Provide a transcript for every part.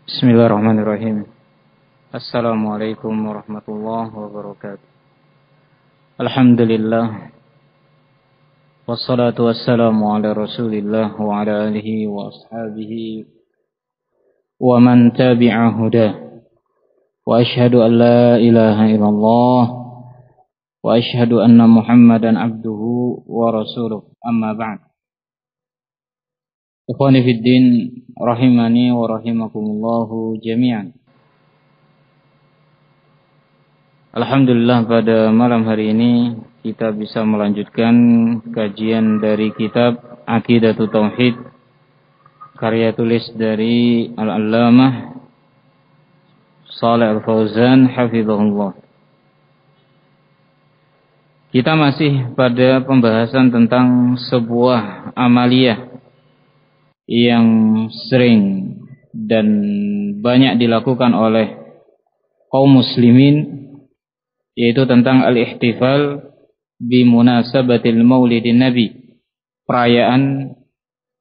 Bismillahirrahmanirrahim. Assalamualaikum warahmatullahi wabarakatuh. Alhamdulillah. Wassalatu wassalamu ala Rasulillah wa ala alihi wa ashabihi wa man tabi'a hudah. Wa ashhadu an la ilaha illallah wa ashhadu anna Muhammadan abduhu wa rasuluh. Amma ba'd. Ikhwani fid din, rahimani wa rahimakumullahu jami'an. Alhamdulillah, pada malam hari ini kita bisa melanjutkan kajian dari kitab Aqidatul Tauhid, karya tulis dari Al-Allamah Shalih Al-Fauzan hafizahullah. Kita masih pada pembahasan tentang sebuah amaliyah yang sering dan banyak dilakukan oleh kaum muslimin, yaitu tentang al-ihtifal bi munasabatil maulidin nabi, perayaan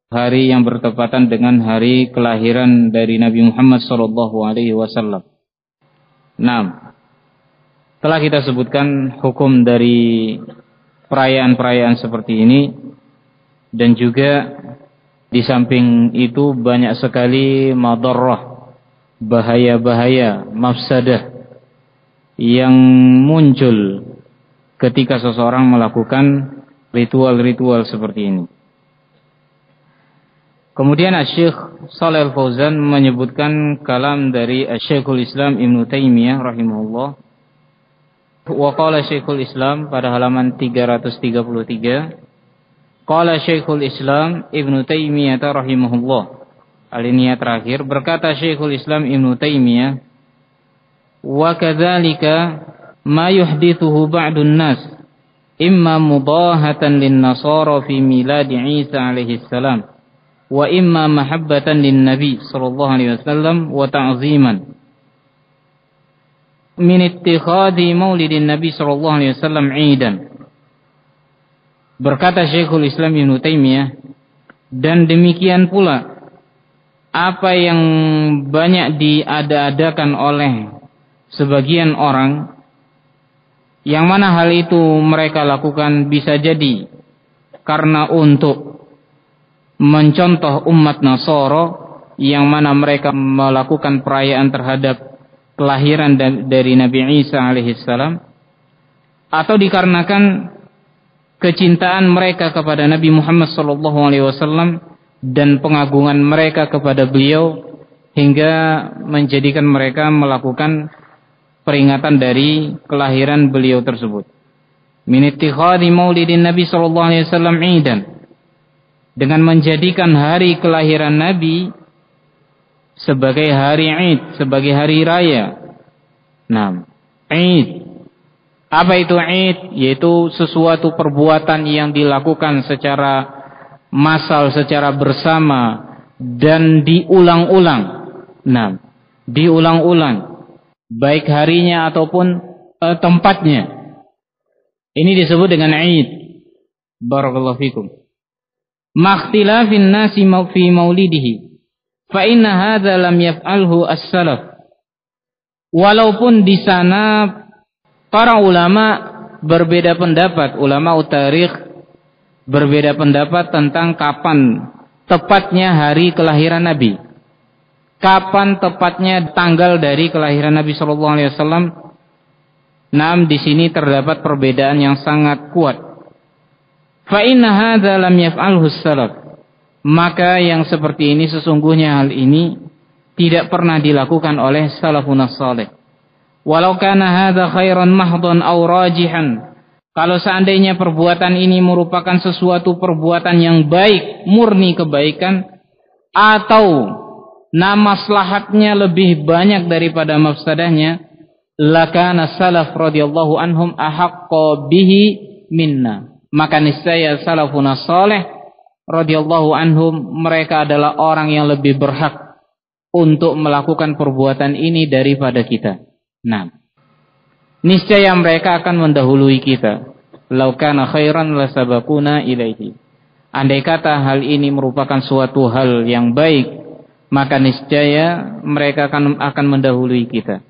hari yang bertepatan dengan hari kelahiran dari Nabi Muhammad sallallahu alaihi wasallam. Nah, telah kita sebutkan hukum dari perayaan-perayaan seperti ini, dan juga di samping itu banyak sekali madarrah, bahaya-bahaya, mafsadah yang muncul ketika seseorang melakukan ritual-ritual seperti ini. Kemudian Asy-Syaikh Shalih Al-Fauzan menyebutkan kalam dari Syekhul Islam Ibnu Taimiyah rahimahullah. Wa qala Syekhul Islam pada halaman 333. Qala Syekhul Islam Ibnu Taimiyah rahimahullah. Alinea terakhir, berkata Syekhul Islam Ibnu Taimiyah, wa kadzalika ma yuhdithuhu ba'dun nas imma mudahatan lin nasara fi milad Isa alaihi salam wa imma mahabbatan lin nabi sallallahu alaihi wasallam wa ta'ziman min ittikhadhi maulidin nabi sallallahu alaihi wasallam 'idan. Berkata Syekhul Islam Ibnu Taimiyah, dan demikian pula apa yang banyak diada-adakan oleh sebagian orang, yang mana hal itu mereka lakukan bisa jadi karena untuk mencontoh umat Nasara, yang mana mereka melakukan perayaan terhadap kelahiran dari Nabi Isa alaihissalam, atau dikarenakan kecintaan mereka kepada Nabi Muhammad SAW dan pengagungan mereka kepada beliau, hingga menjadikan mereka melakukan peringatan dari kelahiran beliau tersebut. Min ittikhadhi maulidin Nabi SAW 'idan, dengan menjadikan hari kelahiran Nabi sebagai hari Id, sebagai hari raya. Nah, Id, apa itu Id? Yaitu sesuatu perbuatan yang dilakukan secara massal, secara bersama, dan diulang-ulang. Nah, diulang-ulang, baik harinya ataupun tempatnya. Ini disebut dengan Id. Barakallahu fikum. Makhtilafin nasi fi maulidihi, fa inna hadza lam yaf'alhu as-salaf. Walaupun di sana para ulama berbeda pendapat, ulama tarikh berbeda pendapat tentang kapan tepatnya hari kelahiran Nabi, kapan tepatnya tanggal dari kelahiran Nabi sallallahu alaihi wasallam. Naam, di sini terdapat perbedaan yang sangat kuat. Fa inna hadza lam yaf'alhu salaf, maka yang seperti ini, sesungguhnya hal ini tidak pernah dilakukan oleh salafun salih. Walau kana hadza khairan mahdhan aw rajihan, kalau seandainya perbuatan ini merupakan sesuatu perbuatan yang baik, murni kebaikan, atau maslahatnya lebih banyak daripada mafsadahnya, lakana salaf radhiyallahu anhum ahaqqa bihi minna, maka niscaya salafun salih radhiyallahu anhum, mereka adalah orang yang lebih berhak untuk melakukan perbuatan ini daripada kita. Nah, niscaya mereka akan mendahului kita. Lau kana khairan lasabaquna ilaihi. Andai kata hal ini merupakan suatu hal yang baik, maka niscaya mereka akan mendahului kita.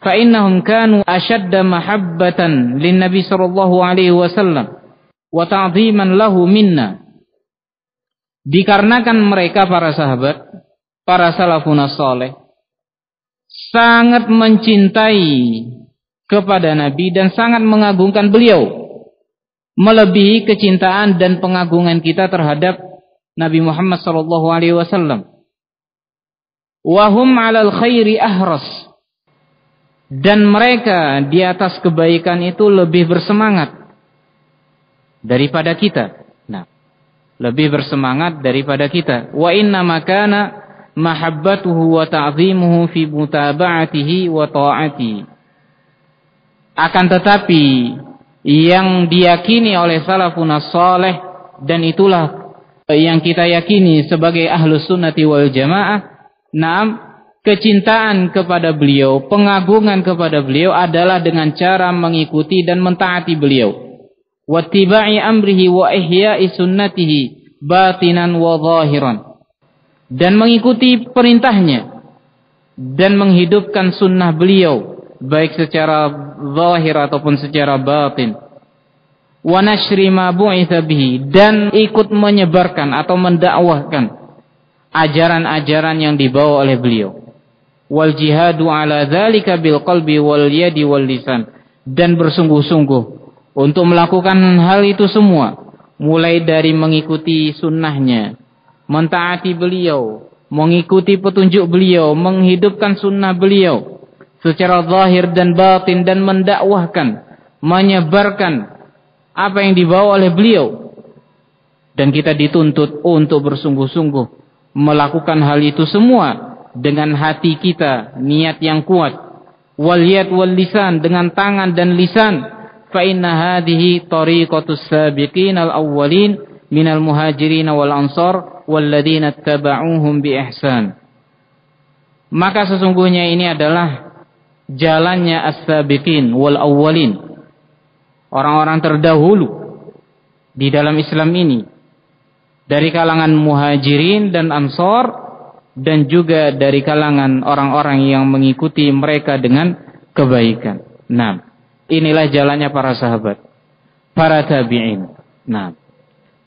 Fa innahum kanu ashadda mahabbatan lin Nabi sallallahu alaihi wasallam wa ta'dhiman lahu minna. Dikarenakan mereka para sahabat, para salafun saleh sangat mencintai kepada Nabi dan sangat mengagungkan beliau, melebihi kecintaan dan pengagungan kita terhadap Nabi Muhammad sallallahu alaihi wasallam. Wa hum 'alal khairi ahras. Dan mereka di atas kebaikan itu lebih bersemangat daripada kita. Nah, lebih bersemangat daripada kita. Wa inna makana mahabbatuhu wa ta'zimuhu fi mutaba'atihi wa ta'atihi. Akan tetapi yang diyakini oleh salafun salih, dan itulah yang kita yakini sebagai ahlus sunnati wal jamaah, kecintaan kepada beliau, pengagungan kepada beliau adalah dengan cara mengikuti dan mentaati beliau. Wattiba'i amrihi wa ihya'i sunnatihi batinan wa zahiran. Dan mengikuti perintahnya dan menghidupkan sunnah beliau baik secara zahir ataupun secara batin. Wa nashri ma bu'itsa bihi, dan ikut menyebarkan atau mendakwahkan ajaran-ajaran yang dibawa oleh beliau. Wal jihadu ala dzalika bil qalbi wal yadi wal lisan, dan bersungguh-sungguh untuk melakukan hal itu semua, mulai dari mengikuti sunnahnya, mentaati beliau, mengikuti petunjuk beliau, menghidupkan sunnah beliau secara zahir dan batin, dan mendakwahkan, menyebarkan apa yang dibawa oleh beliau. Dan kita dituntut untuk bersungguh-sungguh melakukan hal itu semua dengan hati kita, niat yang kuat. Wal yad wal lisan, dengan tangan dan lisan. Fa inna hadhihi tariqatus sabiqin al awwalin minal muhajirin wal ansar walladzina ittaba'uhum bi ihsan. Maka sesungguhnya ini adalah jalannya as-sabiqin wal awwalin, orang-orang terdahulu di dalam Islam ini, dari kalangan muhajirin dan ansar, dan juga dari kalangan orang-orang yang mengikuti mereka dengan kebaikan. Nah, inilah jalannya para sahabat, para tabi'in. Nah,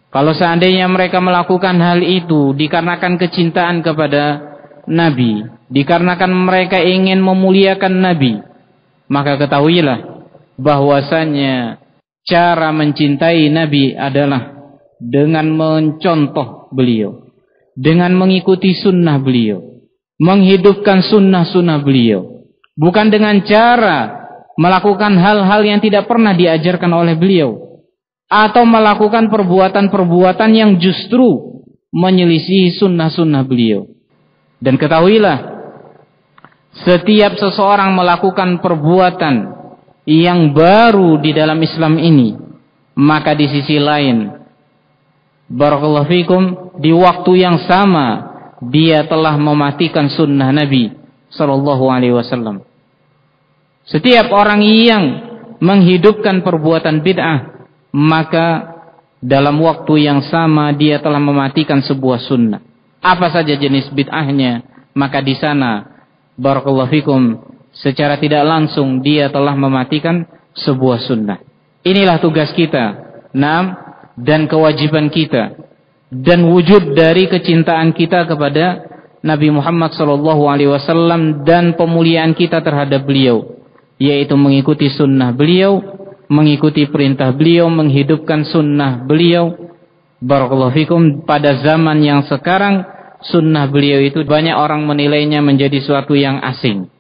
kalau seandainya mereka melakukan hal itu dikarenakan kecintaan kepada Nabi, dikarenakan mereka ingin memuliakan Nabi, maka ketahuilah bahwasannya cara mencintai Nabi adalah dengan mencontoh beliau, dengan mengikuti sunnah beliau, menghidupkan sunnah-sunnah beliau, bukan dengan cara melakukan hal-hal yang tidak pernah diajarkan oleh beliau, atau melakukan perbuatan-perbuatan yang justru menyelisihi sunnah-sunnah beliau. Dan ketahuilah, setiap seseorang melakukan perbuatan yang baru di dalam Islam ini, maka di sisi lain, barakallahu fikum, di waktu yang sama dia telah mematikan sunnah Nabi sallallahu alaihi wasallam. Setiap orang yang menghidupkan perbuatan bid'ah, maka dalam waktu yang sama dia telah mematikan sebuah sunnah. Apa saja jenis bid'ahnya, maka di sana barakallahu fikum, secara tidak langsung dia telah mematikan sebuah sunnah. Inilah tugas kita, dan kewajiban kita, dan wujud dari kecintaan kita kepada Nabi Muhammad SAW dan pemuliaan kita terhadap beliau, yaitu mengikuti sunnah beliau, mengikuti perintah beliau, menghidupkan sunnah beliau. Barakallahu fikum, pada zaman yang sekarang sunnah beliau itu banyak orang menilainya menjadi suatu yang asing.